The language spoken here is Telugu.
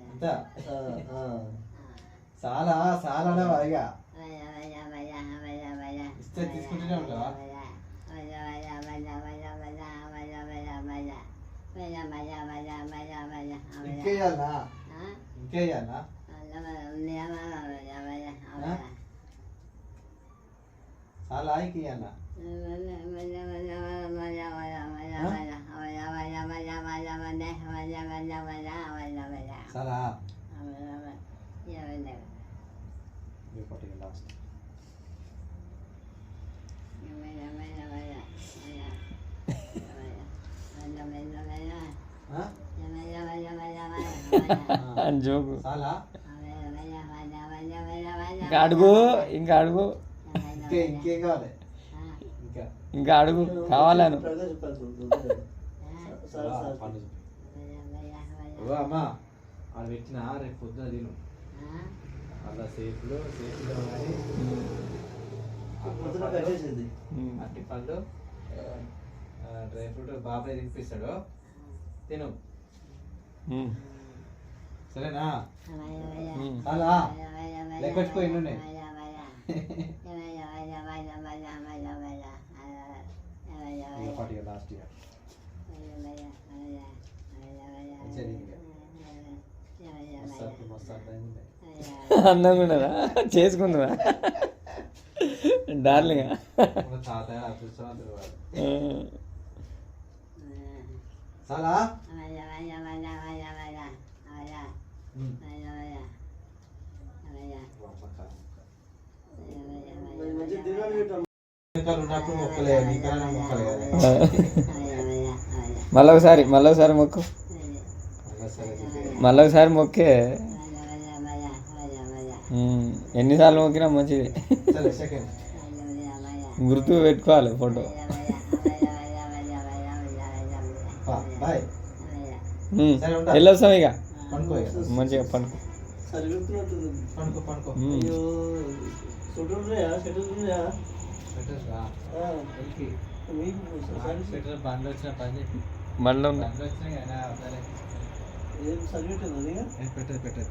ఎంత చాలా చాలా వాయిగా ఇస్తే తీసుకుంటూనే ఉంటావా? ఇంకేయాలా ఇంకేయాలా చాలా ఇంకేయాలా చాలా లాస్ట్ జోకు ఇంకా అడుగు ఇంకా అడుగు ఇంకేం కావాలి ఇంకా అడుగు కావాలను అమ్మా అది పెట్టిన రేపు పొద్దున తిను అలా సేఫ్లో కానీ అట్టి పళ్ళు డ్రై ఫ్రూట్ బాబాయ్ తినిపిస్తాడు తిను సరేనా అలా లెక్కొచ్చుకో ఇన్నున్నాయి లాస్ట్ ఇయర్ అందంగా ఉన్నదా చేసుకుందా డార్లింగ్ చాలా మళ్ళొకసారి మొక్కు మళ్ళొకసారి మొక్కే ఎన్నిసార్లు మొక్కినా మంచిది గుర్తు పెట్టుకోవాలి ఫోటో వెళ్ళొస్తాం ఇక మంచిగా పండుకో బండ్లో పెట్టదు